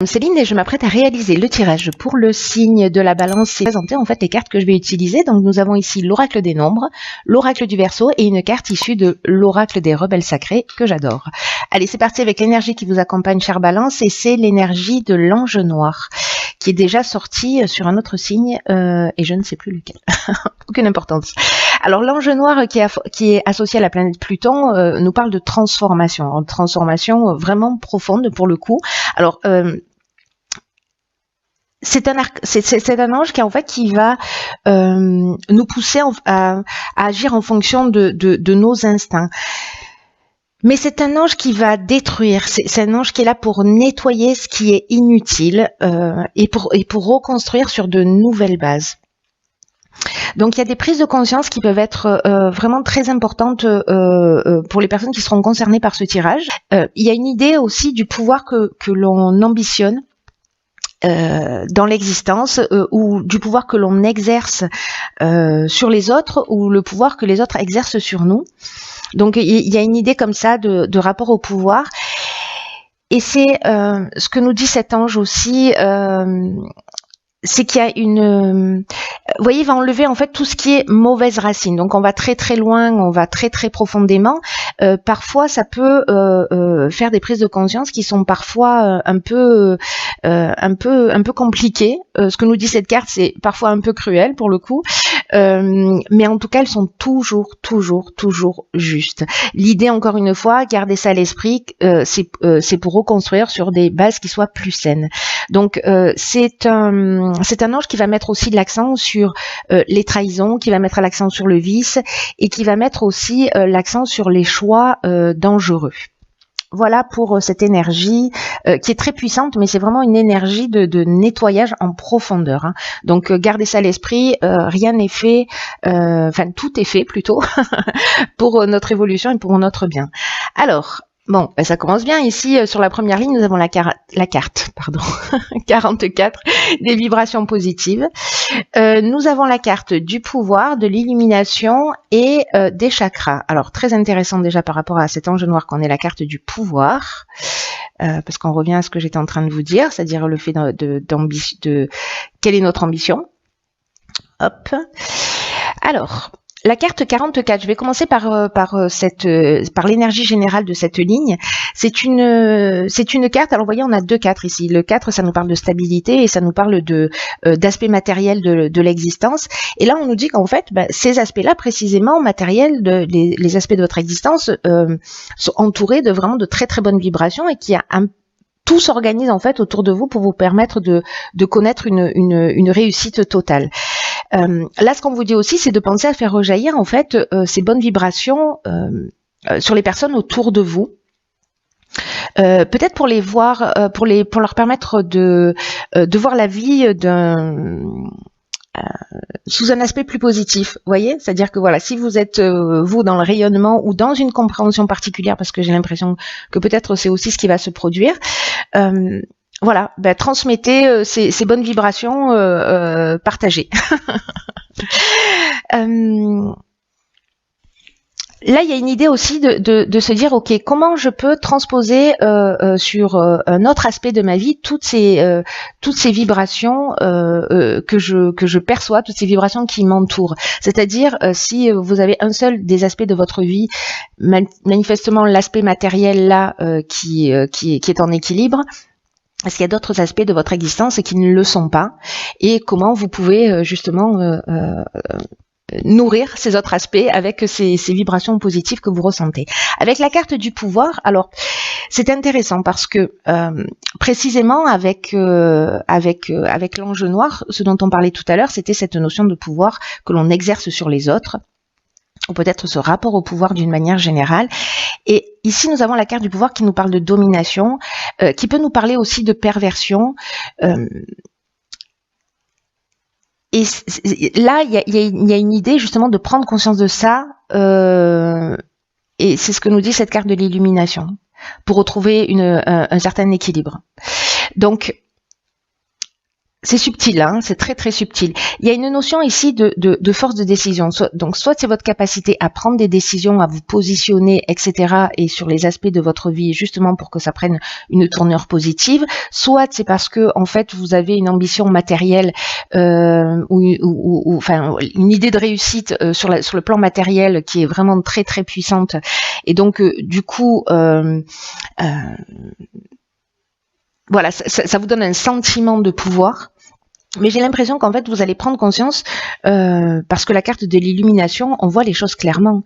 Céline et je m'apprête à réaliser le tirage pour le signe de la balance et présenter en fait les cartes que je vais utiliser. Donc nous avons ici l'oracle des nombres, l'oracle du Verseau et une carte issue de l'oracle des rebelles sacrés que j'adore. Allez, c'est parti avec l'énergie qui vous accompagne, chère balance, et c'est l'énergie de l'ange noir qui est déjà sorti sur un autre signe et je ne sais plus lequel. Aucune importance. Alors l'ange noir qui est associé à la planète Pluton nous parle de transformation, vraiment profonde pour le coup. Alors c'est un ange qui en fait qui va nous pousser à agir en fonction de nos instincts. Mais c'est un ange qui va détruire, c'est un ange qui est là pour nettoyer ce qui est inutile et pour reconstruire sur de nouvelles bases. Donc il y a des prises de conscience qui peuvent être vraiment très importantes pour les personnes qui seront concernées par ce tirage. Il y a une idée aussi du pouvoir que l'on ambitionne dans l'existence ou du pouvoir que l'on exerce sur les autres ou le pouvoir que les autres exercent sur nous. Donc il y a une idée comme ça de rapport au pouvoir et c'est ce que nous dit cet ange aussi, c'est qu'il y a une... vous voyez, il va enlever en fait tout ce qui est mauvaise racine. Donc on va très très loin, on va très très profondément. Parfois ça peut faire des prises de conscience qui sont parfois un peu compliquées. Ce que nous dit cette carte, c'est parfois un peu cruel pour le coup. Mais en tout cas, elles sont toujours justes. L'idée, encore une fois, garder ça à l'esprit, c'est pour reconstruire sur des bases qui soient plus saines. Donc c'est un ange qui va mettre aussi l'accent sur les trahisons, qui va mettre l'accent sur le vice et qui va mettre aussi l'accent sur les choix dangereux. Voilà pour cette énergie qui est très puissante, mais c'est vraiment une énergie de nettoyage en profondeur. Hein. Donc gardez ça à l'esprit, rien n'est fait, enfin tout est fait plutôt, pour notre évolution et pour notre bien. Alors, bon, ça commence bien. Ici, sur la première ligne, nous avons la carte, 44, des vibrations positives. Nous avons la carte du pouvoir, de l'illumination et des chakras. Alors, très intéressant déjà par rapport à cet ange noir qu'on ait la carte du pouvoir, parce qu'on revient à ce que j'étais en train de vous dire, c'est-à-dire le fait de quelle est notre ambition. Hop. Alors... la carte 44, je vais commencer par l'énergie générale de cette ligne. C'est une carte, alors vous voyez, on a deux 4 ici. Le 4, ça nous parle de stabilité et ça nous parle d'aspects matériels de l'existence. Et là, on nous dit qu'en fait, ces aspects-là, précisément, matériels, les aspects de votre existence, sont entourés de vraiment de très très bonnes vibrations et qu'il y a tout s'organise en fait autour de vous pour vous permettre de connaître une réussite totale. Là, ce qu'on vous dit aussi, c'est de penser à faire rejaillir en fait ces bonnes vibrations sur les personnes autour de vous. Peut-être pour les voir, pour leur permettre de voir la vie sous un aspect plus positif, vous voyez, c'est-à-dire que voilà, si vous êtes vous dans le rayonnement ou dans une compréhension particulière, parce que j'ai l'impression que peut-être c'est aussi ce qui va se produire. Voilà, transmettez ces bonnes vibrations, partagées. Là, il y a une idée aussi de se dire, ok, comment je peux transposer sur un autre aspect de ma vie toutes ces vibrations que je perçois, toutes ces vibrations qui m'entourent. C'est-à-dire, si vous avez un seul des aspects de votre vie, manifestement l'aspect matériel là qui est en équilibre. Est-ce qu'il y a d'autres aspects de votre existence qui ne le sont pas et comment vous pouvez justement nourrir ces autres aspects avec ces vibrations positives que vous ressentez. Avec la carte du pouvoir, alors c'est intéressant parce que précisément avec l'ange noir, ce dont on parlait tout à l'heure, c'était cette notion de pouvoir que l'on exerce sur les autres, ou peut-être ce rapport au pouvoir d'une manière générale. Et ici, nous avons la carte du pouvoir qui nous parle de domination, qui peut nous parler aussi de perversion. Et là, il y a une idée justement de prendre conscience de ça, et c'est ce que nous dit cette carte de l'illumination, pour retrouver un certain équilibre. Donc, c'est subtil, hein, c'est très très subtil. Il y a une notion ici de force de décision. Donc soit c'est votre capacité à prendre des décisions, à vous positionner, etc. et sur les aspects de votre vie justement pour que ça prenne une tournure positive. Soit c'est parce que en fait vous avez une ambition matérielle ou enfin une idée de réussite sur le plan matériel qui est vraiment très très puissante. Et donc du coup voilà, ça vous donne un sentiment de pouvoir. Mais j'ai l'impression qu'en fait, vous allez prendre conscience, parce que la carte de l'illumination, on voit les choses clairement.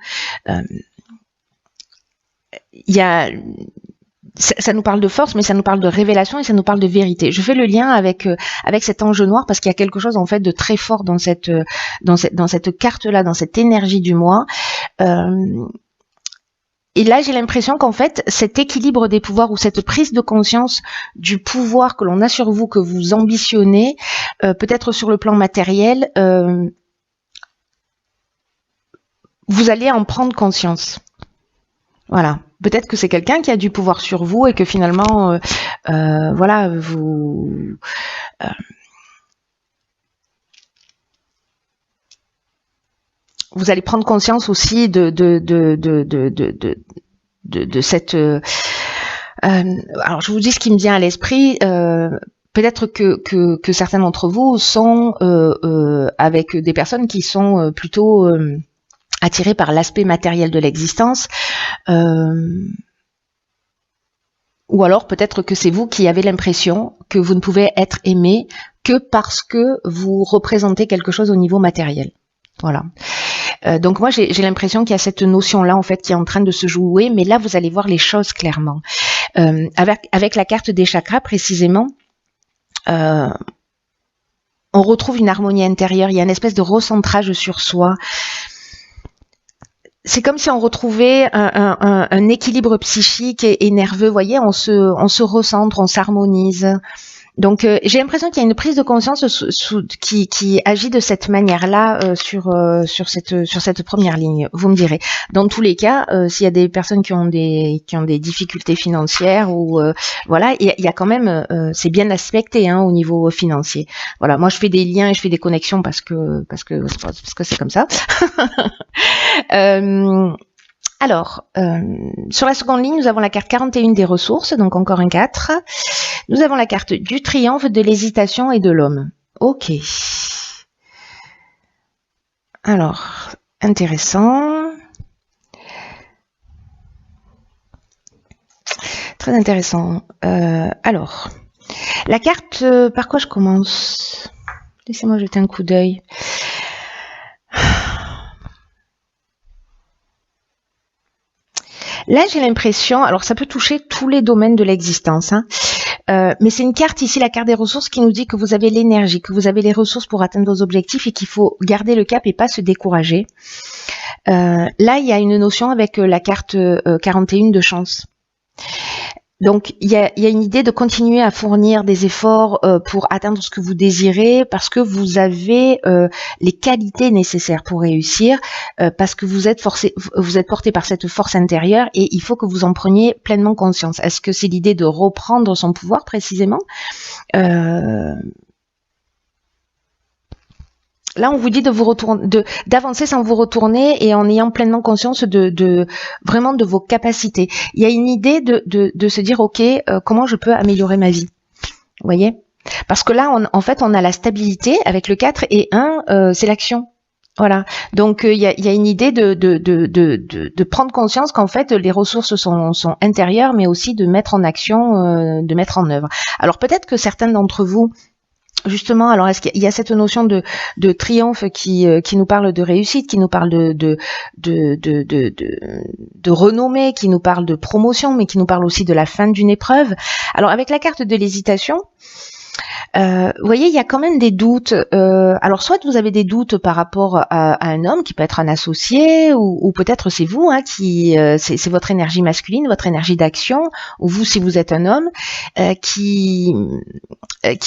Ça nous parle de force, mais ça nous parle de révélation et ça nous parle de vérité. Je fais le lien avec cet ange noir parce qu'il y a quelque chose en fait de très fort dans cette carte-là, dans cette énergie du moi. Et là, j'ai l'impression qu'en fait, cet équilibre des pouvoirs ou cette prise de conscience du pouvoir que l'on a sur vous, que vous ambitionnez, peut-être sur le plan matériel, vous allez en prendre conscience. Voilà. Peut-être que c'est quelqu'un qui a du pouvoir sur vous et que finalement, voilà, vous allez prendre conscience aussi de cette. Alors, je vous dis ce qui me vient à l'esprit. Peut-être que certains d'entre vous sont avec des personnes qui sont plutôt attirées par l'aspect matériel de l'existence. Ou alors peut-être que c'est vous qui avez l'impression que vous ne pouvez être aimé que parce que vous représentez quelque chose au niveau matériel. Voilà. Donc moi j'ai l'impression qu'il y a cette notion-là en fait qui est en train de se jouer, mais là vous allez voir les choses clairement. Avec la carte des chakras précisément, on retrouve une harmonie intérieure, il y a une espèce de recentrage sur soi. C'est comme si on retrouvait un équilibre psychique et nerveux, vous voyez, on se recentre, on s'harmonise. Donc j'ai l'impression qu'il y a une prise de conscience qui agit de cette manière-là sur cette première ligne. Vous me direz. Dans tous les cas, s'il y a des personnes qui ont des difficultés financières ou voilà, il y a quand même c'est bien aspecté hein, au niveau financier. Voilà, moi je fais des liens et je fais des connexions parce que c'est comme ça. Alors, sur la seconde ligne, nous avons la carte 41 des ressources, donc encore un 4. Nous avons la carte du triomphe, de l'hésitation et de l'homme. Ok. Alors, intéressant. Très intéressant. Alors, la carte, par quoi je commence? Laissez-moi jeter un coup d'œil. Là, j'ai l'impression, alors ça peut toucher tous les domaines de l'existence, hein, mais c'est une carte ici, la carte des ressources, qui nous dit que vous avez l'énergie, que vous avez les ressources pour atteindre vos objectifs et qu'il faut garder le cap et pas se décourager. Là, il y a une notion avec la carte 41 de chance. Donc, il y a une idée de continuer à fournir des efforts pour atteindre ce que vous désirez, parce que vous avez les qualités nécessaires pour réussir, parce que vous êtes porté par cette force intérieure et il faut que vous en preniez pleinement conscience. Est-ce que c'est l'idée de reprendre son pouvoir précisément ? Là, on vous dit de vous retourner, d'avancer sans vous retourner et en ayant pleinement conscience vraiment de vos capacités. Il y a une idée de se dire, ok, comment je peux améliorer ma vie. Vous voyez ? Parce que là, en fait, on a la stabilité avec le 4 et 1, c'est l'action. Voilà. Donc, il y a une idée de prendre conscience qu'en fait, les ressources sont intérieures, mais aussi de mettre en action, de mettre en œuvre. Alors, peut-être que certains d'entre vous, justement, alors est-ce qu'il y a cette notion de triomphe qui nous parle de réussite, qui nous parle de renommée, qui nous parle de promotion, mais qui nous parle aussi de la fin d'une épreuve. Alors avec la carte de l'hésitation, vous voyez, il y a quand même des doutes. Alors soit vous avez des doutes par rapport à un homme qui peut être un associé, ou peut-être c'est vous, hein, c'est votre énergie masculine, votre énergie d'action, ou vous si vous êtes un homme, qui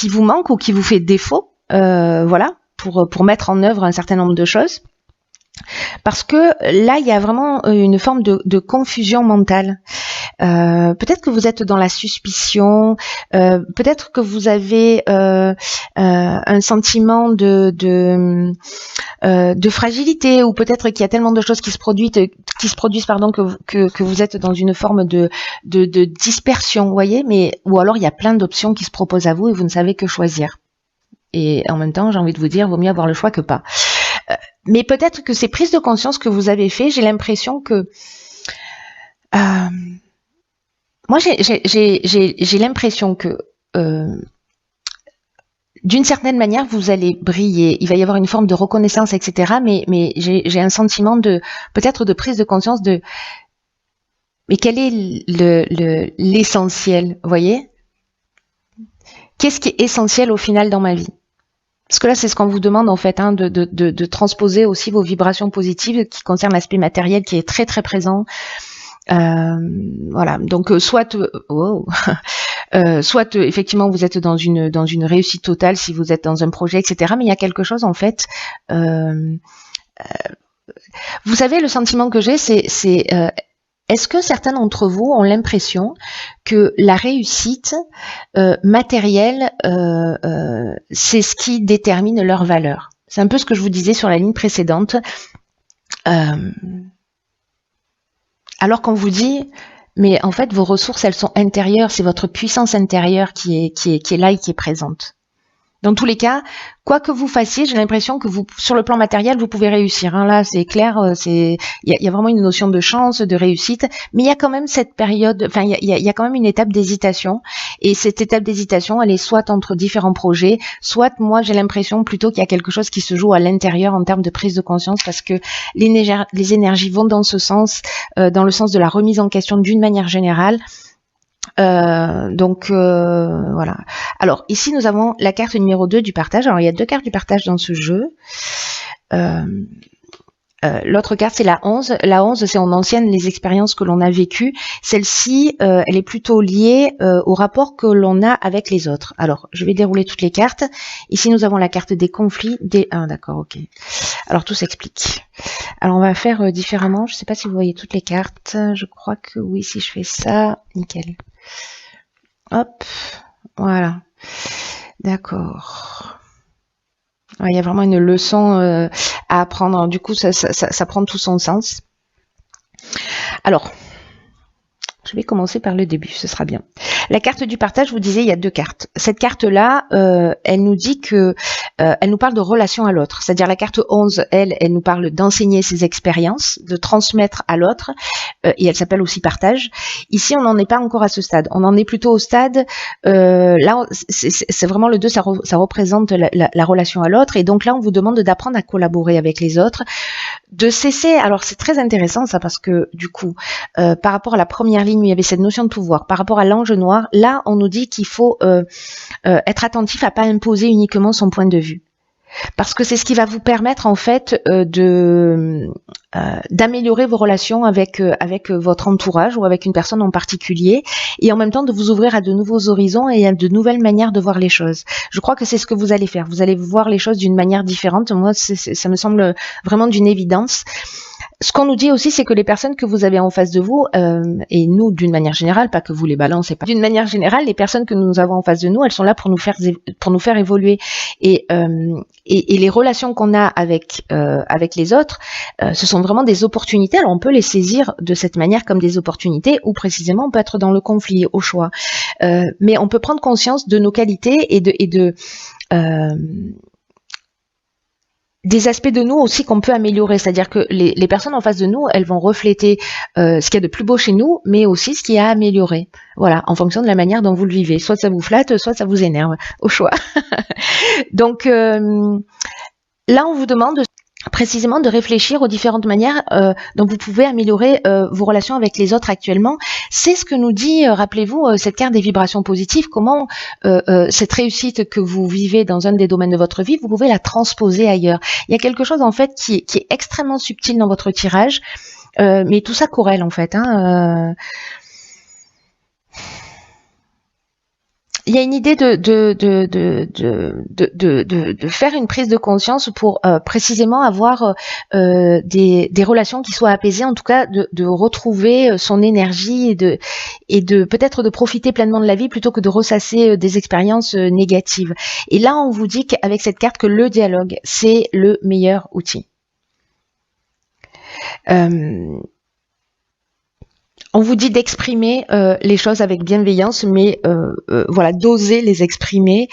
vous manque ou qui vous fait défaut, voilà, pour mettre en œuvre un certain nombre de choses. Parce que là, il y a vraiment une forme de confusion mentale. Peut-être que vous êtes dans la suspicion, peut-être que vous avez un sentiment de fragilité, ou peut-être qu'il y a tellement de choses qui se produisent pardon, que vous êtes dans une forme de dispersion, vous voyez, ou alors il y a plein d'options qui se proposent à vous et vous ne savez que choisir. Et en même temps, j'ai envie de vous dire, vaut mieux avoir le choix que pas. Mais peut-être que ces prises de conscience que vous avez fait, j'ai l'impression que moi j'ai l'impression que d'une certaine manière vous allez briller, il va y avoir une forme de reconnaissance, etc. Mais j'ai un sentiment de peut-être de prise de conscience de mais quel est l'essentiel, vous voyez? Qu'est-ce qui est essentiel au final dans ma vie? Parce que là, c'est ce qu'on vous demande en fait, hein, de transposer aussi vos vibrations positives qui concernent l'aspect matériel qui est très très présent. Voilà. Donc soit effectivement vous êtes dans une réussite totale si vous êtes dans un projet, etc. Mais il y a quelque chose en fait. Vous savez, le sentiment que j'ai, c'est est-ce que certains d'entre vous ont l'impression que la réussite matérielle, c'est ce qui détermine leur valeur? C'est un peu ce que je vous disais sur la ligne précédente. Alors qu'on vous dit, mais en fait, vos ressources, elles sont intérieures, c'est votre puissance intérieure qui est là et qui est présente. Dans tous les cas, quoi que vous fassiez, j'ai l'impression que vous, sur le plan matériel, vous pouvez réussir. Hein. Là, c'est clair, il y a vraiment une notion de chance, de réussite, mais il y a quand même cette période, enfin, il y a quand même une étape d'hésitation. Et cette étape d'hésitation, elle est soit entre différents projets, soit moi, j'ai l'impression plutôt qu'il y a quelque chose qui se joue à l'intérieur en termes de prise de conscience, parce que les énergies vont dans ce sens, dans le sens de la remise en question d'une manière générale. Voilà. Alors ici nous avons la carte numéro 2 du partage. Alors il y a deux cartes du partage dans ce jeu. L'autre carte c'est la 11. La 11 c'est en ancienne les expériences que l'on a vécues. Celle-ci elle est plutôt liée au rapport que l'on a avec les autres. Alors je vais dérouler toutes les cartes. Ici nous avons la carte des conflits. D'accord, ok. Alors tout s'explique. Alors on va faire différemment. Je ne sais pas si vous voyez toutes les cartes. Je crois que oui, si je fais ça, nickel. Hop, voilà. D'accord. Il y a vraiment une leçon à apprendre. Du coup, ça prend tout son sens. Alors, je vais commencer par le début, ce sera bien. La carte du partage, je vous disais, il y a deux cartes. Cette carte-là, elle nous dit que, elle nous parle de relation à l'autre. C'est-à-dire la carte 11, elle nous parle d'enseigner ses expériences, de transmettre à l'autre, et elle s'appelle aussi partage. Ici, on n'en est pas encore à ce stade. On en est plutôt au stade, là, c'est vraiment le 2, ça représente la relation à l'autre, et donc là, on vous demande d'apprendre à collaborer avec les autres, de cesser, alors c'est très intéressant ça, parce que du coup, par rapport à la première ligne, il y avait cette notion de pouvoir, par rapport à l'ange noir, là on nous dit qu'il faut être attentif à pas imposer uniquement son point de vue, parce que c'est ce qui va vous permettre en fait d'améliorer vos relations avec votre entourage ou avec une personne en particulier, et en même temps de vous ouvrir à de nouveaux horizons et à de nouvelles manières de voir les choses. Je crois que c'est ce que vous allez faire. Vous allez voir les choses d'une manière différente. Moi, ça me semble vraiment d'une évidence. Ce qu'on nous dit aussi, c'est que les personnes que vous avez en face de vous, et nous d'une manière générale, pas que vous les balancez pas, d'une manière générale, les personnes que nous avons en face de nous, elles sont là pour nous faire évoluer. Et les relations qu'on a avec les autres, ce sont vraiment des opportunités. Alors on peut les saisir de cette manière comme des opportunités, ou précisément on peut être dans le conflit, au choix. Mais on peut prendre conscience de nos qualités et des aspects de nous aussi qu'on peut améliorer, c'est-à-dire que les personnes en face de nous, elles vont refléter ce qu'il y a de plus beau chez nous, mais aussi ce qu'il y a à améliorer. Voilà, en fonction de la manière dont vous le vivez. Soit ça vous flatte, soit ça vous énerve, au choix. Donc là, on vous demande précisément de réfléchir aux différentes manières dont vous pouvez améliorer vos relations avec les autres actuellement. C'est ce que nous dit, rappelez-vous, cette carte des vibrations positives, comment cette réussite que vous vivez dans un des domaines de votre vie, vous pouvez la transposer ailleurs. Il y a quelque chose en fait qui est extrêmement subtil dans votre tirage, mais tout ça corrèle en fait. il y a une idée de faire une prise de conscience pour précisément avoir des relations qui soient apaisées, en tout cas de retrouver son énergie et de peut-être de profiter pleinement de la vie plutôt que de ressasser des expériences négatives. Et là, on vous dit qu'avec cette carte que le dialogue, c'est le meilleur outil. On vous dit d'exprimer les choses avec bienveillance, mais voilà, d'oser les exprimer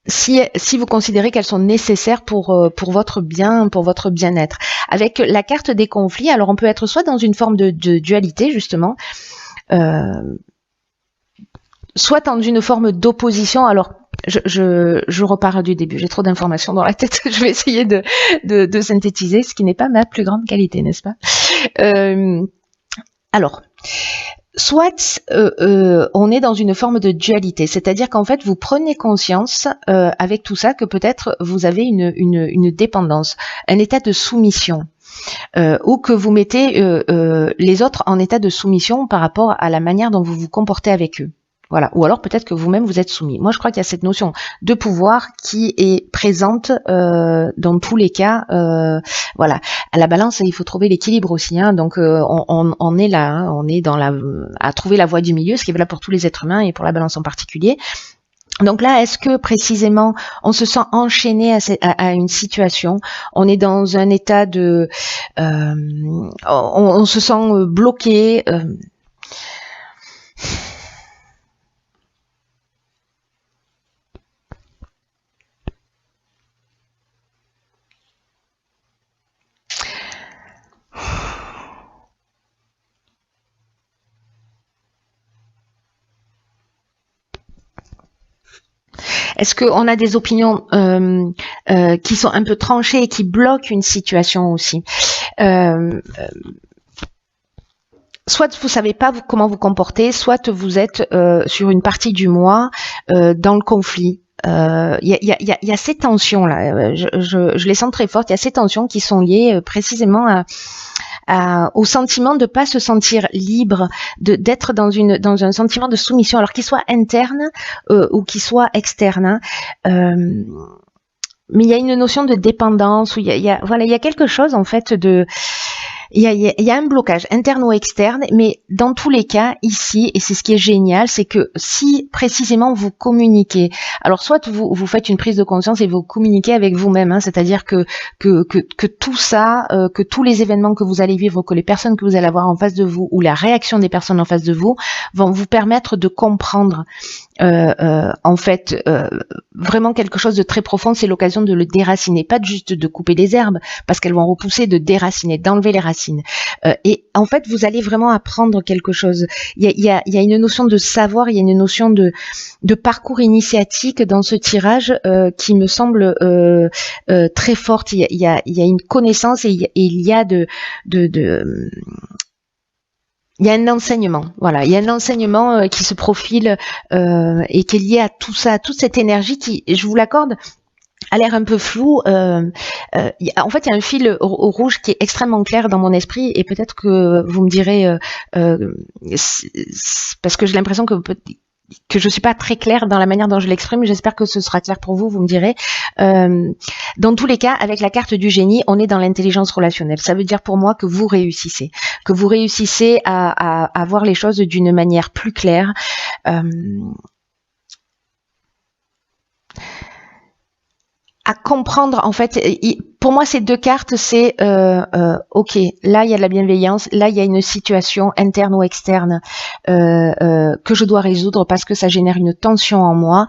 si vous considérez qu'elles sont nécessaires pour votre bien, pour votre bien-être. Avec la carte des conflits, alors on peut être soit dans une forme de dualité, justement, soit dans une forme d'opposition. Alors, je repars du début, j'ai trop d'informations dans la tête, je vais essayer de synthétiser, ce qui n'est pas ma plus grande qualité, n'est-ce pas? Alors, soit on est dans une forme de dualité, c'est-à-dire qu'en fait, vous prenez conscience avec tout ça que peut-être vous avez une dépendance, un état de soumission, ou que vous mettez les autres en état de soumission par rapport à la manière dont vous vous comportez avec eux. Voilà. Ou alors peut-être que vous-même vous êtes soumis. Moi, je crois qu'il y a cette notion de pouvoir qui est présente dans tous les cas. Voilà. À la balance, il faut trouver l'équilibre aussi. Hein. Donc, on est là, hein. On est à trouver la voie du milieu, ce qui est valable pour tous les êtres humains et pour la balance en particulier. Donc là, est-ce que précisément on se sent enchaîné à une situation, on est dans un état de, on se sent bloqué. Est-ce qu'on a des opinions qui sont un peu tranchées et qui bloquent une situation aussi? Soit vous savez pas comment vous comporter, soit vous êtes sur une partie du moi dans le conflit. Il y a ces tensions là, je les sens très fortes. Il y a ces tensions qui sont liées précisément au sentiment de pas se sentir libre, d'être dans un sentiment de soumission, alors qu'il soit interne ou qu'il soit externe. Mais il y a une notion de dépendance, où il y a quelque chose en fait il y a un blocage interne ou externe, mais dans tous les cas, ici, et c'est ce qui est génial, c'est que si précisément vous communiquez, alors soit vous faites une prise de conscience et vous communiquez avec vous-même, hein, c'est-à-dire que tout ça, que tous les événements que vous allez vivre, que les personnes que vous allez avoir en face de vous, ou la réaction des personnes en face de vous, vont vous permettre de comprendre en fait vraiment quelque chose de très profond. C'est l'occasion de le déraciner, pas juste de couper des herbes parce qu'elles vont repousser, de déraciner, d'enlever les racines. Et en fait, vous allez vraiment apprendre quelque chose. Il y a une notion de savoir, il y a une notion de parcours initiatique dans ce tirage qui me semble très forte. Il y a une connaissance et il y a il y a un enseignement, voilà. Il y a un enseignement qui se profile et qui est lié à tout ça, à toute cette énergie qui, je vous l'accorde, a l'air un peu flou. En fait, il y a un fil rouge qui est extrêmement clair dans mon esprit, et peut-être que vous me direz, parce que j'ai l'impression que je suis pas très claire dans la manière dont je l'exprime. J'espère que ce sera clair pour vous, vous me direz. Dans tous les cas, avec la carte du génie, on est dans l'intelligence relationnelle. Ça veut dire pour moi que vous réussissez à voir les choses d'une manière plus claire. À comprendre, en fait, pour moi ces deux cartes, c'est ok, là il y a de la bienveillance, là il y a une situation interne ou externe que je dois résoudre parce que ça génère une tension en moi,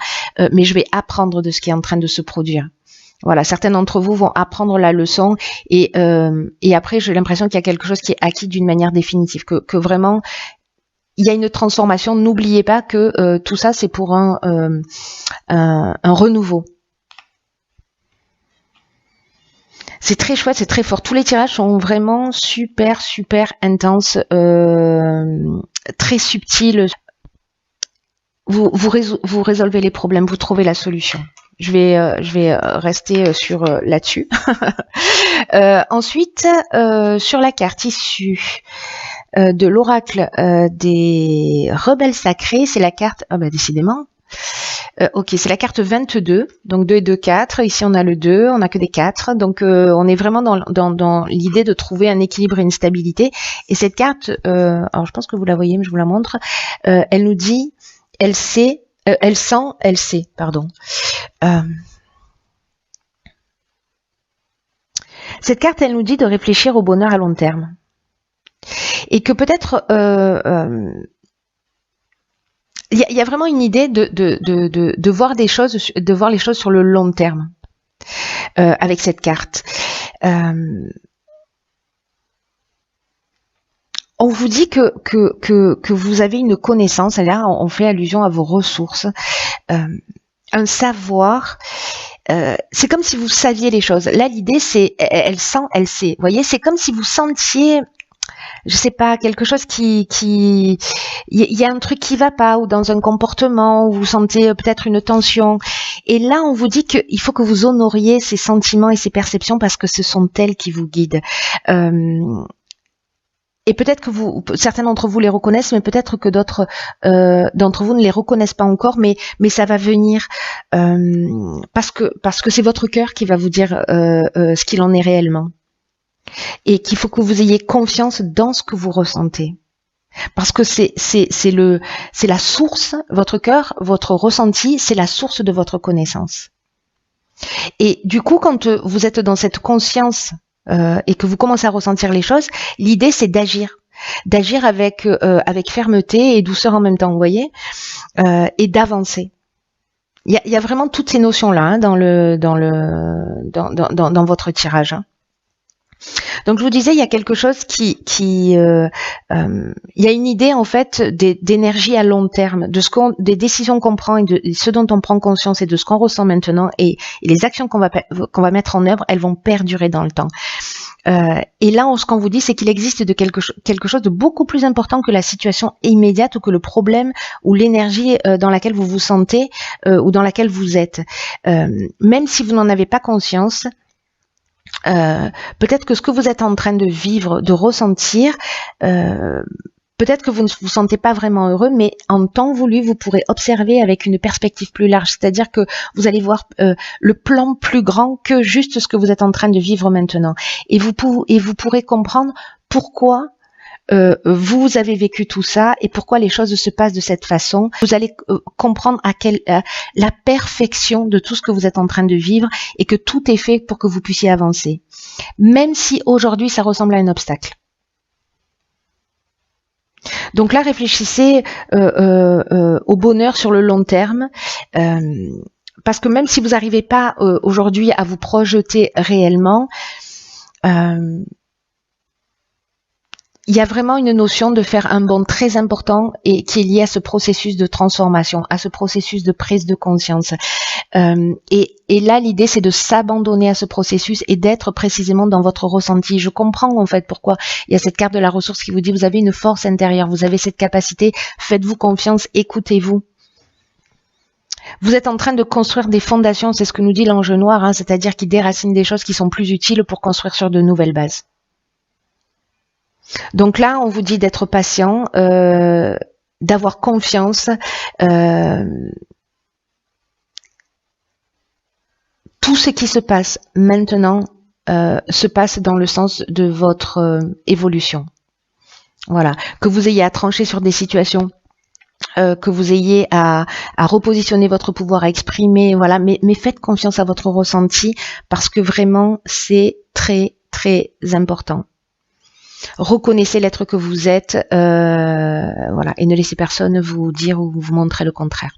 mais je vais apprendre de ce qui est en train de se produire. Voilà, certains d'entre vous vont apprendre la leçon et après j'ai l'impression qu'il y a quelque chose qui est acquis d'une manière définitive, que vraiment il y a une transformation. N'oubliez pas que tout ça c'est pour un renouveau. C'est très chouette, c'est très fort. Tous les tirages sont vraiment super intenses, très subtils. Vous résolvez les problèmes, vous trouvez la solution. Je vais rester sur là-dessus. Ensuite, sur la carte issue de l'oracle des rebelles sacrés, c'est la carte, décidément, Ok, c'est la carte 22, donc 2 et 2, 4. Ici, on a le 2, on n'a que des 4. Donc, on est vraiment dans l'idée de trouver un équilibre et une stabilité. Et cette carte, alors je pense que vous la voyez, mais je vous la montre, elle nous dit, elle sait, elle sent, elle sait, pardon. Cette carte, elle nous dit de réfléchir au bonheur à long terme. Et que peut-être... il y a vraiment une idée de voir des choses, de voir les choses sur le long terme avec cette carte. On vous dit que vous avez une connaissance, et là on fait allusion à vos ressources, un savoir. C'est comme si vous saviez les choses. Là l'idée c'est elle sent, elle sait. Vous voyez, c'est comme si vous sentiez, je sais pas, quelque chose il y a un truc qui va pas, ou dans un comportement où vous sentez peut-être une tension, et là on vous dit qu'il faut que vous honoriez ces sentiments et ces perceptions parce que ce sont elles qui vous guident. Et peut-être que certains d'entre vous les reconnaissent, mais peut-être que d'autres d'entre vous ne les reconnaissent pas encore, mais ça va venir parce que c'est votre cœur qui va vous dire ce qu'il en est réellement. Et qu'il faut que vous ayez confiance dans ce que vous ressentez. Parce que c'est la source, votre cœur, votre ressenti, c'est la source de votre connaissance. Et du coup, quand vous êtes dans cette conscience et que vous commencez à ressentir les choses, l'idée c'est d'agir avec fermeté et douceur en même temps, vous voyez, et d'avancer. Il y a vraiment toutes ces notions là hein, dans votre tirage. Hein. Donc je vous disais, il y a quelque chose il y a une idée en fait d'énergie à long terme, des décisions qu'on prend et de ce dont on prend conscience et de ce qu'on ressent maintenant et les actions qu'on va mettre en œuvre, elles vont perdurer dans le temps. Et là, ce qu'on vous dit, c'est qu'il existe quelque chose de beaucoup plus important que la situation immédiate ou que le problème ou l'énergie dans laquelle vous vous sentez ou dans laquelle vous êtes. Même si vous n'en avez pas conscience, peut-être que ce que vous êtes en train de vivre, de ressentir, peut-être que vous ne vous sentez pas vraiment heureux, mais en temps voulu, vous pourrez observer avec une perspective plus large, c'est-à-dire que vous allez voir le plan plus grand que juste ce que vous êtes en train de vivre maintenant. Et vous pourrez comprendre pourquoi vous avez vécu tout ça et pourquoi les choses se passent de cette façon. Vous allez comprendre la perfection de tout ce que vous êtes en train de vivre et que tout est fait pour que vous puissiez avancer. Même si aujourd'hui ça ressemble à un obstacle. Donc là, réfléchissez au bonheur sur le long terme. Parce que même si vous n'arrivez pas aujourd'hui à vous projeter réellement, il y a vraiment une notion de faire un bond très important et qui est lié à ce processus de transformation, à ce processus de prise de conscience. Et là, l'idée, c'est de s'abandonner à ce processus et d'être précisément dans votre ressenti. Je comprends en fait pourquoi il y a cette carte de la ressource qui vous dit vous avez une force intérieure, vous avez cette capacité, faites-vous confiance, écoutez-vous. Vous êtes en train de construire des fondations, c'est ce que nous dit l'ange noir, hein, c'est-à-dire qu'il déracine des choses qui sont plus utiles pour construire sur de nouvelles bases. Donc là, on vous dit d'être patient, d'avoir confiance. Tout ce qui se passe maintenant se passe dans le sens de votre évolution. Voilà. Que vous ayez à trancher sur des situations, que vous ayez à repositionner votre pouvoir, à exprimer, voilà. Mais faites confiance à votre ressenti parce que vraiment, c'est très, très important. Reconnaissez l'être que vous êtes, voilà, et ne laissez personne vous dire ou vous montrer le contraire.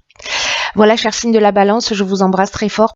Voilà, chers signes de la balance, je vous embrasse très fort.